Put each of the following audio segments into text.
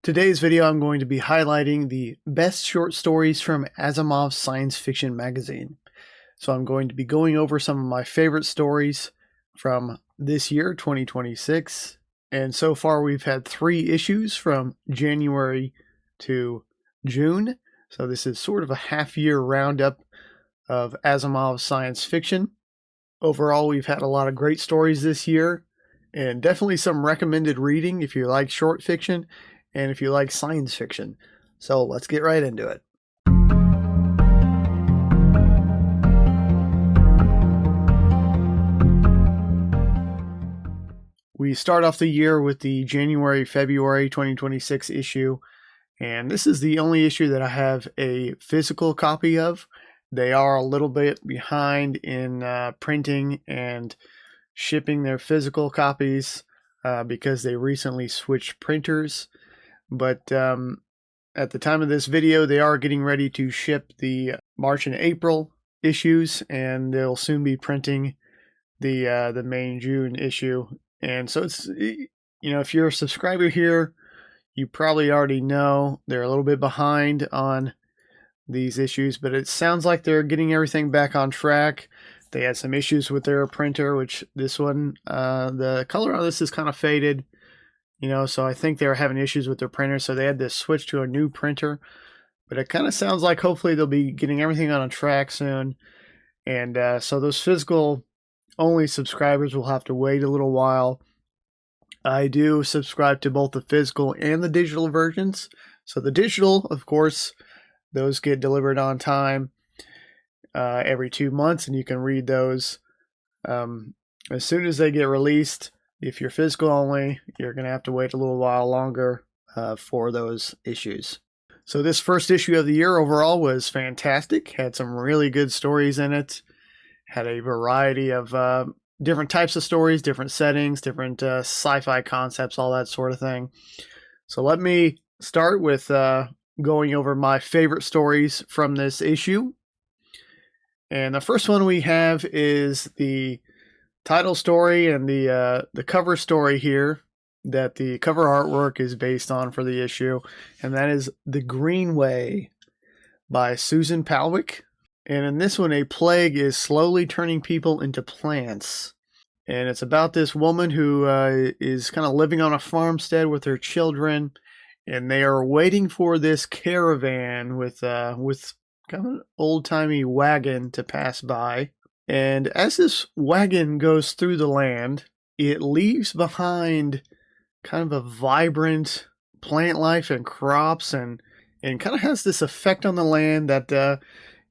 Today's video, I'm going to be highlighting the best short stories from Asimov's science fiction magazine. So I'm going to be going over some of my favorite stories from this year, 2026. And so far, we've had 3 issues from January to June. So this is sort of a half-year roundup of Asimov's science fiction. Overall, we've had a lot of great stories this year, and definitely some recommended reading if you like short fiction and if you like science fiction. So let's get right into it. We start off the year with the January-February 2026 issue, and this is the only issue that I have a physical copy of. They are a little bit behind in printing and shipping their physical copies because they recently switched printers. But at the time of this video, they are getting ready to ship the March and April issues, and they'll soon be printing the May and June issue. And so it's, if you're a subscriber here, you probably already know they're a little bit behind on these issues, but it sounds like they're getting everything back on track. They had some issues with their printer, which this one, the color on this is kind of faded. So I think they were having issues with their printer, so they had to switch to a new printer. But it kind of sounds like hopefully they'll be getting everything on a track soon. And so those physical-only subscribers will have to wait a little while. I do subscribe to both the physical and the digital versions. So the digital, of course, those get delivered on time every 2 months, and you can read those as soon as they get released. If you're physical only, you're going to have to wait a little while longer for those issues. So this first issue of the year overall was fantastic. Had some really good stories in it. Had a variety of different types of stories, different settings, different sci-fi concepts, all that sort of thing. So let me start with going over my favorite stories from this issue. And the first one we have is the title story and the cover story here that the cover artwork is based on for the issue, and that is The Green Way by Susan Palwick. And in this one, a plague is slowly turning people into plants. And it's about this woman who is kind of living on a farmstead with her children, and they are waiting for this caravan with kind of an old-timey wagon to pass by. And as this wagon goes through the land, it leaves behind kind of a vibrant plant life and crops, and kind of has this effect on the land that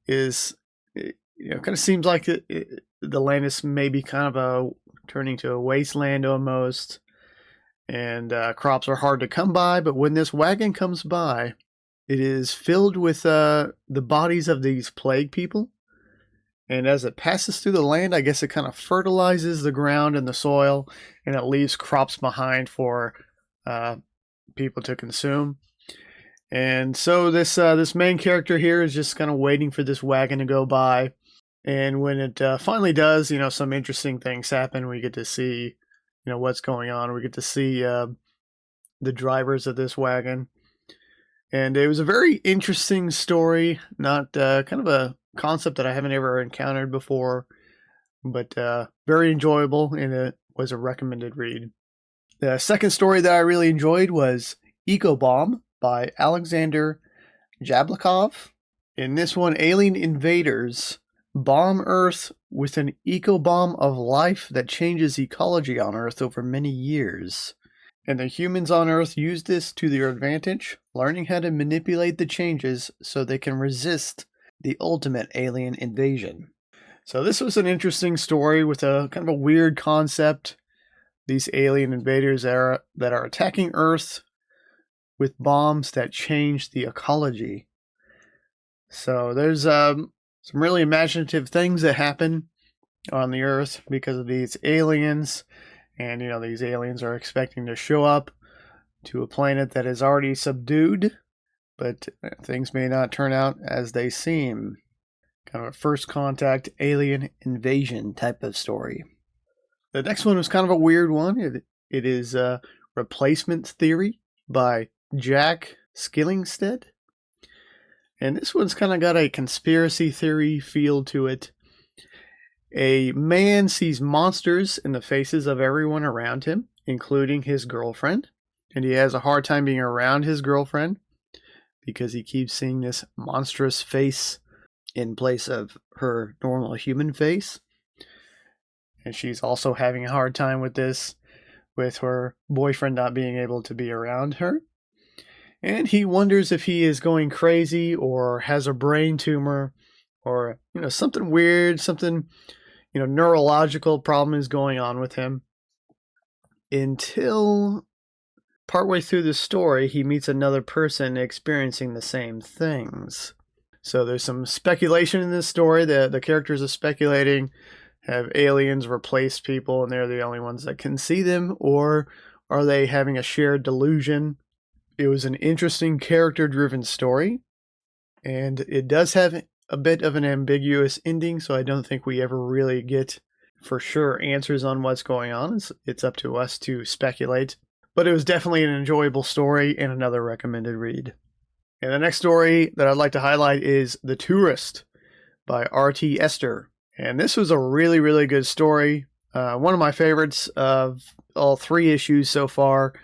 is, kind of seems like the land is maybe kind of turning to a wasteland almost, and crops are hard to come by. But when this wagon comes by, it is filled with the bodies of these plague people. And as it passes through the land, I guess it kind of fertilizes the ground and the soil, and it leaves crops behind for people to consume. And so this main character here is just kind of waiting for this wagon to go by. And when it finally does, some interesting things happen. We get to see, what's going on. We get to see the drivers of this wagon. And it was a very interesting story, not kind of a concept that I haven't ever encountered before, but very enjoyable, and it was a recommended read. The second story that I really enjoyed was Eco Bomb by Alexander Jablokov. In this one, alien invaders bomb Earth with an eco-bomb of life that changes ecology on Earth over many years. And the humans on Earth use this to their advantage, learning how to manipulate the changes so they can resist the ultimate alien invasion. So this was an interesting story with a kind of a weird concept. These alien invaders that are attacking Earth with bombs that change the ecology. So there's some really imaginative things that happen on the Earth because of these aliens. And, these aliens are expecting to show up to a planet that is already subdued, but things may not turn out as they seem. Kind of a first contact alien invasion type of story. The next one was kind of a weird one. It is Replacement Theory by Jack Skillingstead. And this one's kind of got a conspiracy theory feel to it. A man sees monsters in the faces of everyone around him, including his girlfriend. And he has a hard time being around his girlfriend because he keeps seeing this monstrous face in place of her normal human face. And she's also having a hard time with this, with her boyfriend not being able to be around her. And he wonders if he is going crazy or has a brain tumor or, something weird, something, neurological problem is going on with him. Until partway through the story, he meets another person experiencing the same things. So there's some speculation in this story. The characters are speculating, have aliens replaced people and they're the only ones that can see them, or are they having a shared delusion? It was an interesting character-driven story, and it does have a bit of an ambiguous ending, so I don't think we ever really get for sure answers on what's going on. It's up to us to speculate. But it was definitely an enjoyable story and another recommended read. And the next story that I'd like to highlight is The Tourist by R.T. Esther. And this was a really, really good story. One of my favorites of all 3 issues so far.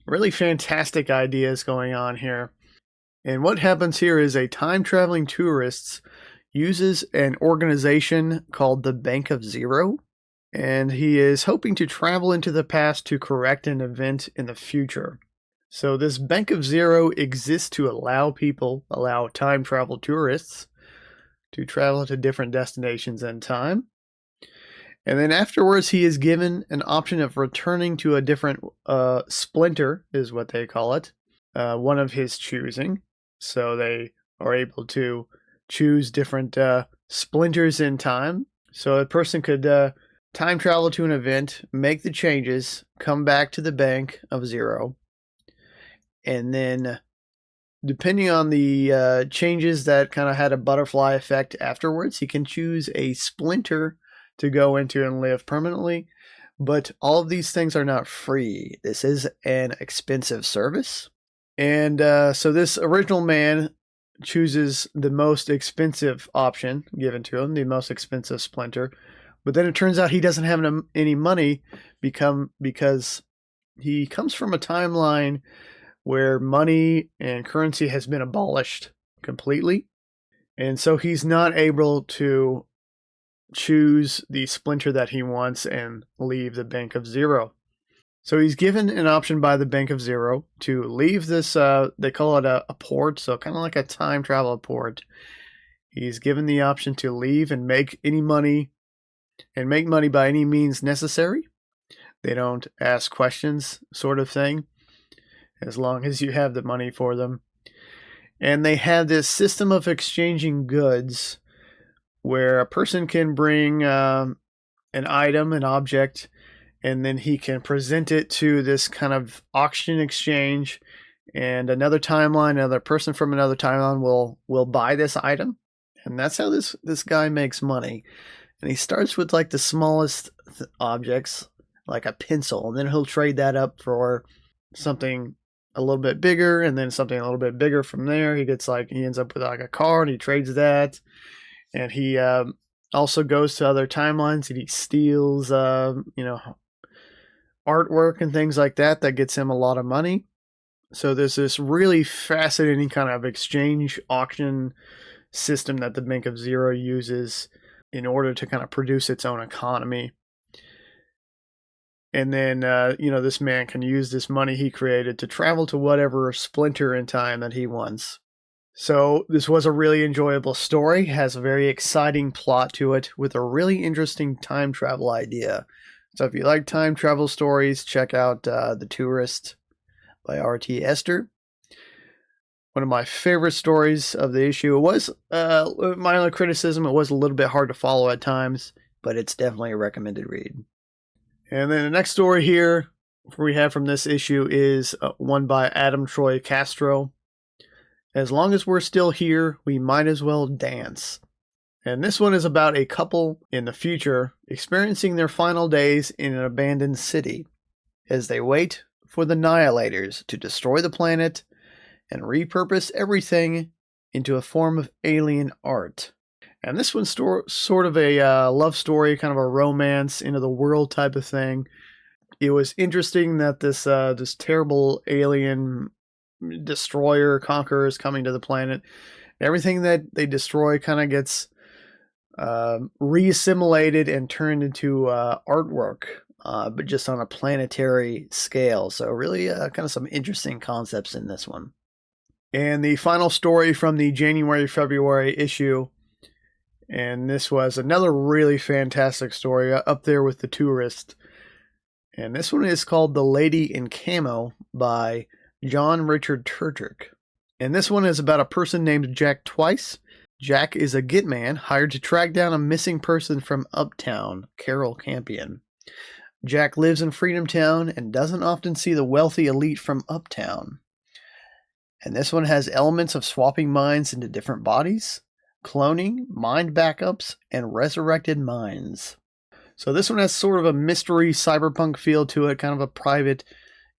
Really fantastic ideas going on here. And what happens here is a time-traveling tourist uses an organization called the Bank of Zero. And he is hoping to travel into the past to correct an event in the future. So this Bank of Zero exists to allow time travel tourists to travel to different destinations in time. And then afterwards, he is given an option of returning to a different splinter, is what they call it, one of his choosing. So they are able to choose different splinters in time. So a person could time travel to an event, make the changes, come back to the Bank of Zero, and then depending on the changes that kind of had a butterfly effect afterwards, he can choose a splinter to go into and live permanently. But all of these things are not free. This is an expensive service. And so this original man chooses the most expensive option given to him, the most expensive splinter. But then it turns out he doesn't have any money because he comes from a timeline where money and currency has been abolished completely. And so he's not able to choose the splinter that he wants and leave the Bank of Zero. So he's given an option by the Bank of Zero to leave this, they call it a port, so kind of like a time travel port. He's given the option to leave and make money by any means necessary. They don't ask questions, sort of thing, as long as you have the money for them. And they have this system of exchanging goods where a person can bring an item, an object, and then he can present it to this kind of auction exchange, and another person from another timeline will buy this item. And that's how this guy makes money. And he starts with like the smallest objects, like a pencil, and then he'll trade that up for something a little bit bigger, and then something a little bit bigger from there. He ends up with like a car, and he trades that. And he also goes to other timelines, and he steals, artwork and things like that gets him a lot of money. So there's this really fascinating kind of exchange auction system that the Bank of Zero uses in order to kind of produce its own economy. And then, this man can use this money he created to travel to whatever splinter in time that he wants. So this was a really enjoyable story, has a very exciting plot to it with a really interesting time travel idea. So if you like time travel stories, check out The Tourist by R.T. Esther. One of my favorite stories of the issue. It was, my only criticism, it was a little bit hard to follow at times, but it's definitely a recommended read. And then the next story here we have from this issue is one by Adam Troy Castro. As long as we're still here, we might as well dance. And this one is about a couple in the future experiencing their final days in an abandoned city. As they wait for the Annihilators to destroy the planet and repurpose everything into a form of alien art. And this one's sort of a love story, kind of a romance into the world type of thing. It was interesting that this terrible alien destroyer conqueror is coming to the planet. Everything that they destroy kind of gets re-assimilated and turned into artwork, but just on a planetary scale. So really kind of some interesting concepts in this one. And the final story from the January-February issue, and this was another really fantastic story up there with The Tourist. And this one is called The Lady in Camo by John Richard Turturk. And this one is about a person named Jack Twice. Jack is a Gitman hired to track down a missing person from Uptown, Carol Campion. Jack lives in Freedom Town and doesn't often see the wealthy elite from Uptown. And this one has elements of swapping minds into different bodies, cloning, mind backups, and resurrected minds. So this one has sort of a mystery cyberpunk feel to it, kind of a private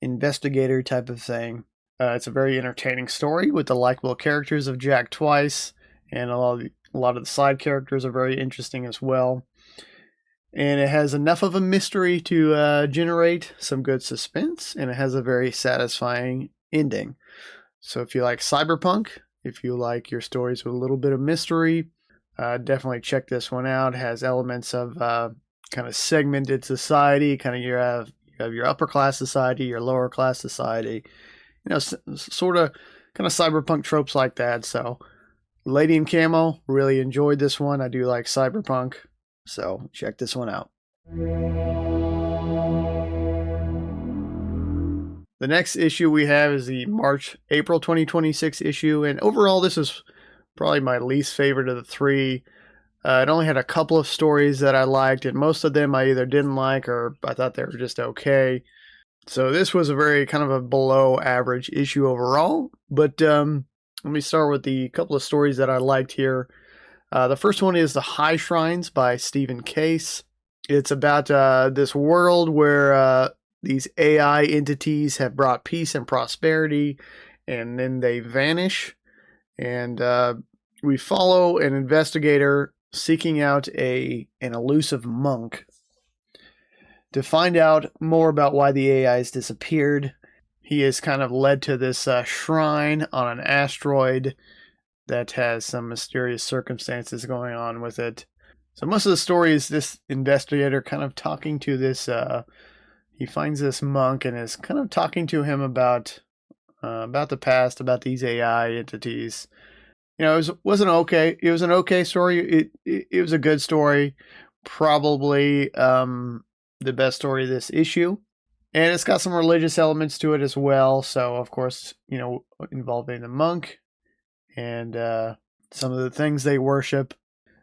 investigator type of thing. It's a very entertaining story with the likable characters of Jack Twice, and a lot of the side characters are very interesting as well. And it has enough of a mystery to generate some good suspense, and it has a very satisfying ending. So if you like cyberpunk, if you like your stories with a little bit of mystery, definitely check this one out. It has elements of kind of segmented society. Kind of you have your upper class society, your lower class society. Sort of kind of cyberpunk tropes like that. So Lady in Camo, really enjoyed this one. I do like cyberpunk, so check this one out. The next issue we have is the April 2026 issue, and overall this is probably my least favorite of the three. It only had a couple of stories that I liked, and most of them I either didn't like or I thought they were just okay. So this was a very kind of a below average issue overall, but let me start with the couple of stories that I liked here. The first one is The High Shrines by Stephen Case. It's about this world where these AI entities have brought peace and prosperity, and then they vanish. And we follow an investigator seeking out an elusive monk to find out more about why the AIs disappeared. He is kind of led to this shrine on an asteroid that has some mysterious circumstances going on with it. So most of the story is this investigator kind of talking to this, he finds this monk and is kind of talking to him about the past, about these AI entities. It was an okay story. It was a good story. Probably the best story of this issue. And it's got some religious elements to it as well. So, of course, involving the monk and some of the things they worship.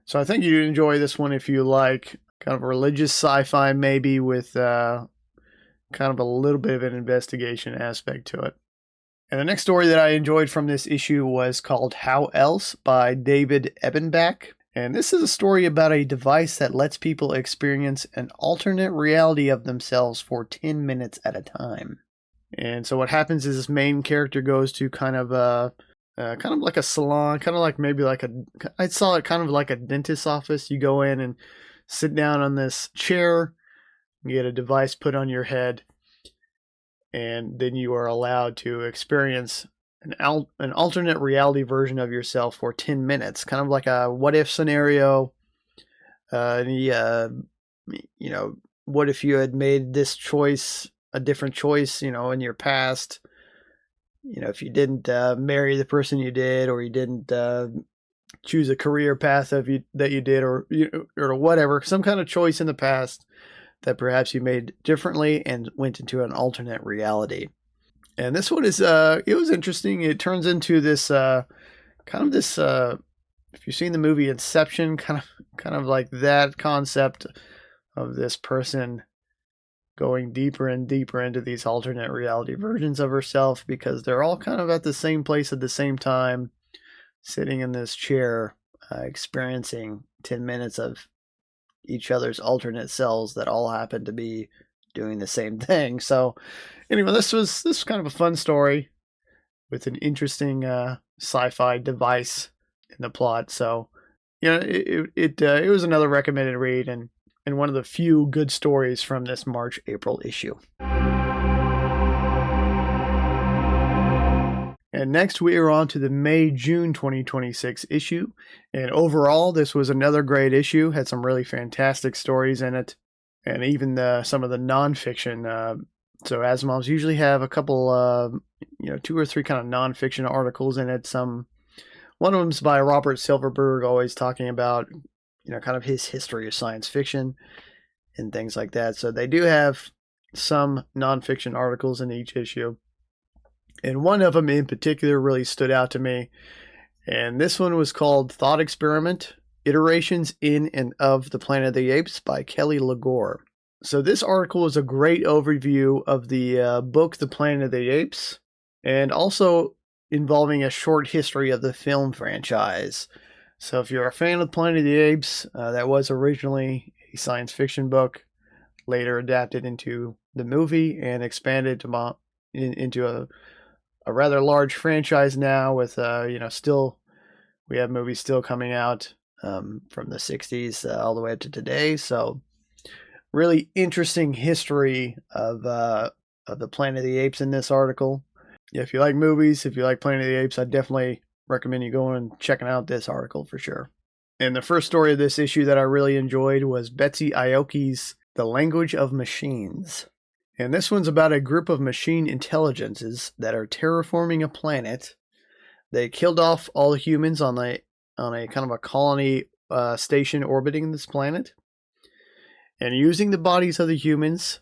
So I think you'd enjoy this one if you like kind of religious sci-fi, maybe with kind of a little bit of an investigation aspect to it. And the next story that I enjoyed from this issue was called How Else by David Ebenbach. And this is a story about a device that lets people experience an alternate reality of themselves for 10 minutes at a time. And so what happens is this main character goes to kind of like a salon, kind of like maybe like I saw it kind of like a dentist's office. You go in and sit down on this chair, you get a device put on your head, and then you are allowed to experience an alternate reality version of yourself for 10 minutes, kind of like a what if scenario. What if you had made this choice, a different choice, in your past, if you didn't marry the person you did, or you didn't choose a career path that you did, or whatever, some kind of choice in the past that perhaps you made differently and went into an alternate reality. And this one is, it was interesting. It turns into this, if you've seen the movie Inception, kind of like that concept of this person going deeper and deeper into these alternate reality versions of herself, because they're all kind of at the same place at the same time, sitting in this chair, experiencing 10 minutes of each other's alternate selves that all happen to be doing the same thing. So anyway, this was kind of a fun story with an interesting sci-fi device in the plot. So it was another recommended read and one of the few good stories from this March-April issue. And next we are on to the May-June 2026 issue. And overall, this was another great issue. Had some really fantastic stories in it. And even some of the nonfiction. So Asimovs usually have a couple, 2 or 3 kind of nonfiction articles in it. One of them's by Robert Silverberg, always talking about, kind of his history of science fiction and things like that. So they do have some nonfiction articles in each issue. And one of them in particular really stood out to me. And this one was called Thought Experiment, Iterations in and of the Planet of the Apes by Kelly Legore. So this article is a great overview of the book The Planet of the Apes, and also involving a short history of the film franchise. So if you're a fan of Planet of the Apes, that was originally a science fiction book, later adapted into the movie and expanded into a rather large franchise now with, we have movies still coming out from the 60s all the way up to today. So really interesting history of the Planet of the Apes in this article. If you like movies, if you like Planet of the Apes, I definitely recommend you going and checking out this article for sure. And the first story of this issue that I really enjoyed was Betsy Aoki's The Language of Machines. And this one's about a group of machine intelligences that are terraforming a planet. They killed off all the humans on a kind of a colony station orbiting this planet. And using the bodies of the humans,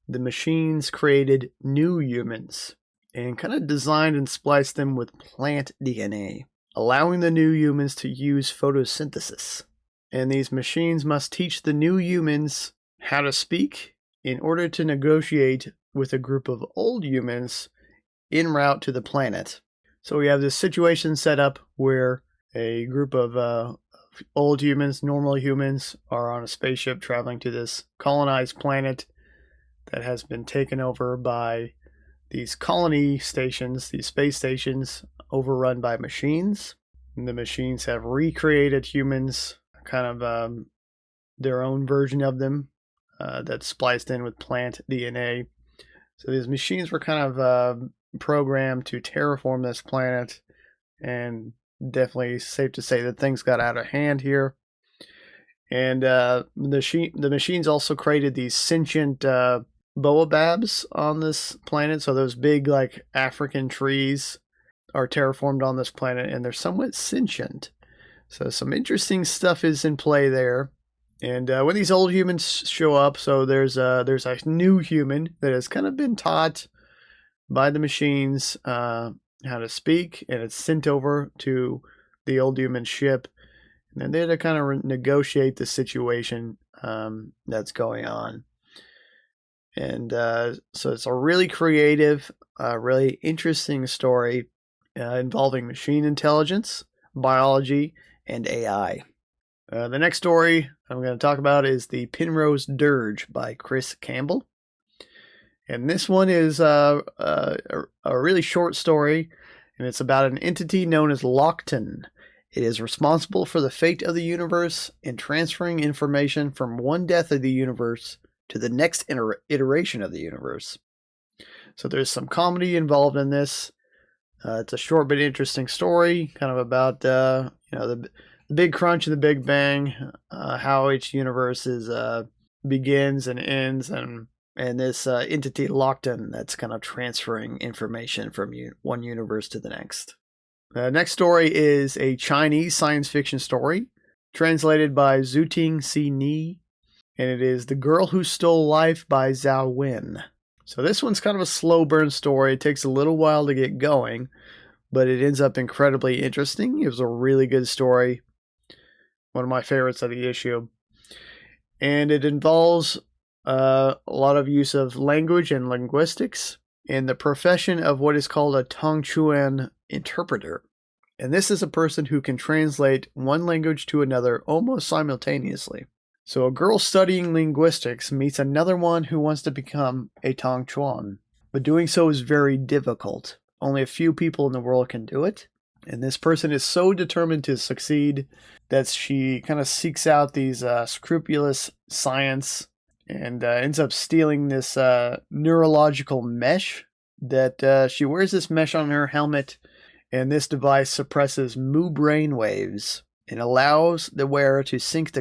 the machines created new humans and kind of designed and spliced them with plant DNA, allowing the new humans to use photosynthesis. And these machines must teach the new humans how to speak in order to negotiate with a group of old humans en route to the planet. So we have this situation set up where a group of old humans, normal humans, are on a spaceship traveling to this colonized planet that has been taken over by these colony stations, these space stations, overrun by machines. And the machines have recreated humans, kind of their own version of them, that's spliced in with plant DNA. So these machines were kind of programmed to terraform this planet, and definitely safe to say that things got out of hand here. And the machines also created these sentient baobabs on this planet. So those big, like, African trees are terraformed on this planet, and they're somewhat sentient. So some interesting stuff is in play there. And when these old humans show up, so there's a new human that has kind of been taught by the machines how to speak, and it's sent over to the old human ship. And then they're to kind of negotiate the situation that's going on. And so it's a really creative, really interesting story involving machine intelligence, biology, and AI. The next story I'm going to talk about is The Penrose Dirge by Chris Campbell. And this one is a really short story, and it's about an entity known as Lockton. It is responsible for the fate of the universe and transferring information from one death of the universe to the next iteration of the universe. So there's some comedy involved in this. It's a short but interesting story, kind of about the Big Crunch and the Big Bang, how each universe begins and ends, and this entity Lockton that's kind of transferring information from one universe to the next. Next story is a Chinese science fiction story, translated by Zuting Si Ni, and it is The Girl Who Stole Life by Zhao Wen. So this one's kind of a slow burn story. It takes a little while to get going, but it ends up incredibly interesting. It was a really good story. One of my favorites of the issue. And it involves a lot of use of language and linguistics and the profession of what is called a Tongchuan interpreter. And this is a person who can translate one language to another almost simultaneously. So a girl studying linguistics meets another one who wants to become a Tong Chuan, but doing so is very difficult. Only a few people in the world can do it, and this person is so determined to succeed that she kind of seeks out these scrupulous science and ends up stealing this neurological mesh that she wears this mesh on her helmet, and this device suppresses mu brain waves and allows the wearer to sync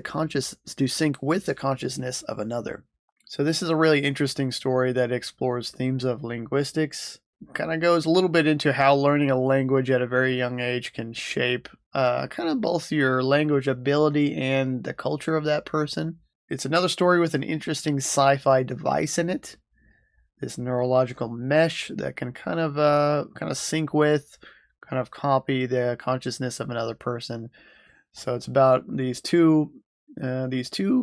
with the consciousness of another. So this is a really interesting story that explores themes of linguistics. Kind of goes a little bit into how learning a language at a very young age can shape kind of both your language ability and the culture of that person. It's another story with an interesting sci-fi device in it. This neurological mesh that can kind of sync with, kind of copy the consciousness of another person. So it's about these two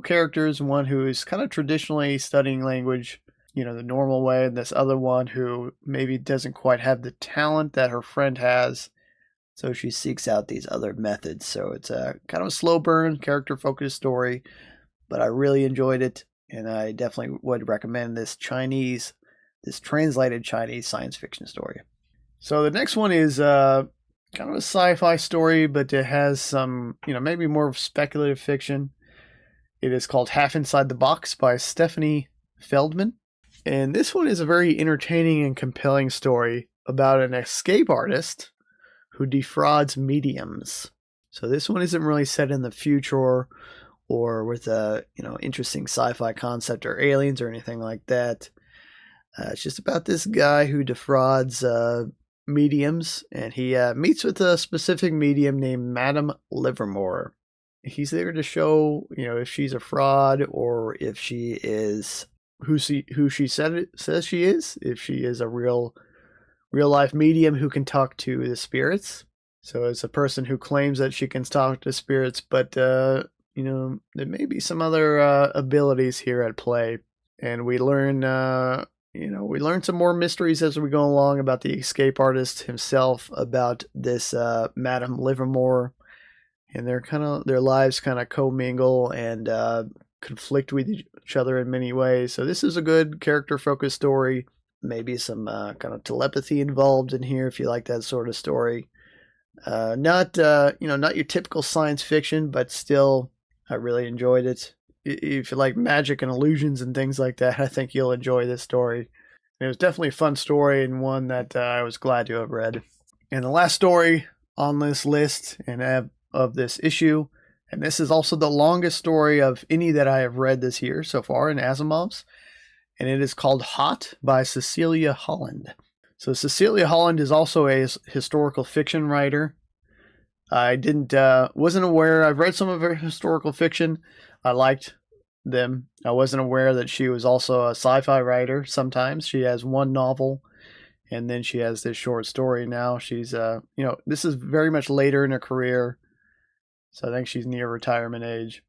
characters, one who is kind of traditionally studying language, the normal way, and this other one who maybe doesn't quite have the talent that her friend has. So she seeks out these other methods. So it's a kind of a slow burn, character-focused story, but I really enjoyed it, and I definitely would recommend this translated Chinese science fiction story. So the next one is kind of a sci-fi story, but it has some, maybe more of speculative fiction. It is called Half Inside the Box by Stephanie Feldman. And this one is a very entertaining and compelling story about an escape artist who defrauds mediums. So this one isn't really set in the future or with a, interesting sci-fi concept or aliens or anything like that. It's just about this guy who defrauds mediums, and he meets with a specific medium named Madame Livermore. He's there to show, if she's a fraud or if she is who she says she is, if she is a real life medium who can talk to the spirits. So it's a person who claims that she can talk to spirits, but there may be some other abilities here at play, and we learn some more mysteries as we go along about the escape artist himself, about this Madame Livermore, and their lives kind of commingle and conflict with each other in many ways. So this is a good character-focused story. Maybe some kind of telepathy involved in here if you like that sort of story. Not your typical science fiction, but still, I really enjoyed it. If you like magic and illusions and things like that, I think you'll enjoy this story. It was definitely a fun story and one that I was glad to have read. And the last story on this list and of this issue, and this is also the longest story of any that I have read this year so far in Asimov's, and it is called Hot by Cecilia Holland. So Cecilia Holland is also a historical fiction writer. I wasn't aware. I've read some of her historical fiction. I liked them. I wasn't aware that she was also a sci-fi writer. Sometimes she has one novel, and then she has this short story. Now she's, this is very much later in her career, so I think she's near retirement age.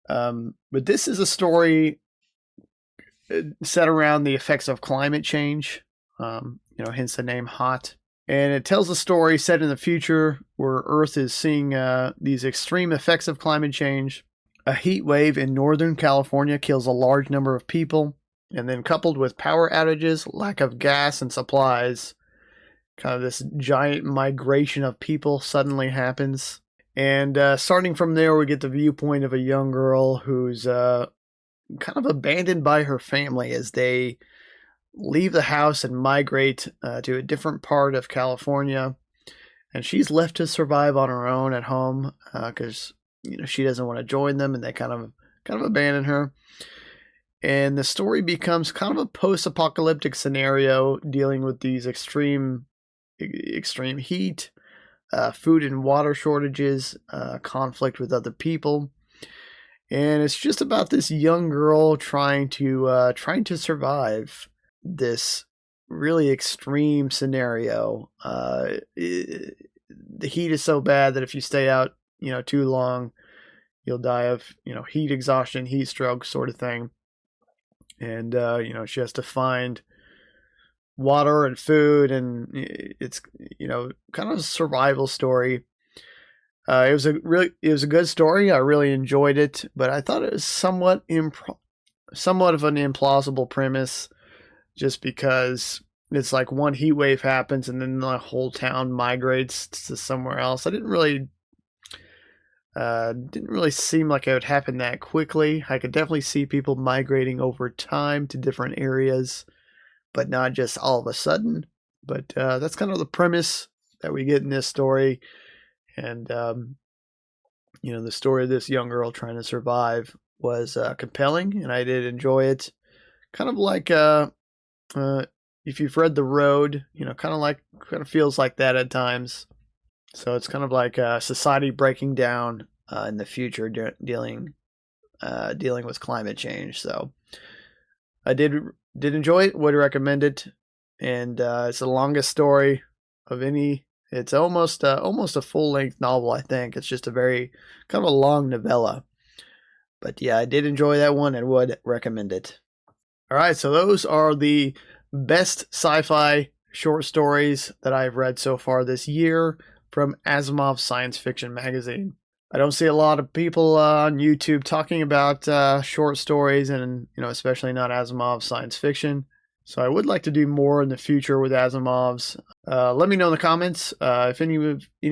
But this is a story set around the effects of climate change. Hence the name Hot. And it tells a story set in the future where Earth is seeing these extreme effects of climate change. A heat wave in Northern California kills a large number of people, and then coupled with power outages, lack of gas and supplies, kind of this giant migration of people suddenly happens. And starting from there, we get the viewpoint of a young girl who's kind of abandoned by her family as they leave the house and migrate to a different part of California. And she's left to survive on her own at home because she doesn't want to join them, and they kind of abandon her. And the story becomes kind of a post-apocalyptic scenario dealing with these extreme heat, food and water shortages, conflict with other people. And it's just about this young girl trying to survive this really extreme scenario. The heat is so bad that if you stay out, too long, you'll die of, heat exhaustion, heat stroke sort of thing. And, she has to find water and food, and it's, kind of a survival story. It was a good story. I really enjoyed it, but I thought it was somewhat of an implausible premise, just because it's like one heat wave happens and then the whole town migrates to somewhere else. I didn't really seem like it would happen that quickly. I could definitely see people migrating over time to different areas, but not just all of a sudden. But that's kind of the premise that we get in this story. And, the story of this young girl trying to survive was compelling, and I did enjoy it. Kind of like if you've read The Road, kind of feels like that at times. So it's kind of like society breaking down in the future, dealing with climate change. So I did enjoy it. Would recommend it, and it's the longest story of any. It's almost a full length novel. I think it's just a very kind of a long novella. But yeah, I did enjoy that one and would recommend it. All right, so those are the best sci-fi short stories that I've read so far this year from Asimov Science Fiction Magazine. I don't see a lot of people on YouTube talking about short stories, and especially not Asimov science fiction. So I would like to do more in the future with Asimov's. Let me know in the comments if any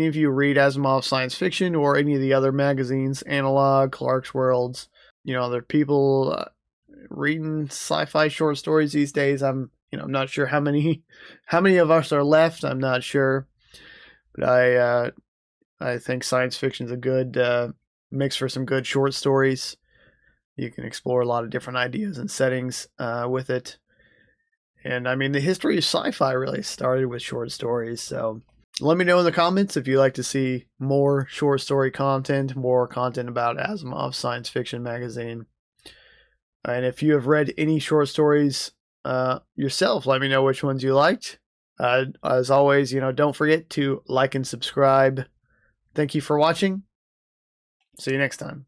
of you read Asimov science fiction or any of the other magazines, Analog, Clark's Worlds. Other people reading sci-fi short stories these days. I'm not sure how many of us are left. I'm not sure, but I think science fiction is a good mix for some good short stories. You can explore a lot of different ideas and settings with it. And I mean, the history of sci-fi really started with short stories. So let me know in the comments if you'd like to see more short story content, more content about Asimov Science Fiction Magazine. And if you have read any short stories yourself, let me know which ones you liked. As always, don't forget to like and subscribe. Thank you for watching. See you next time.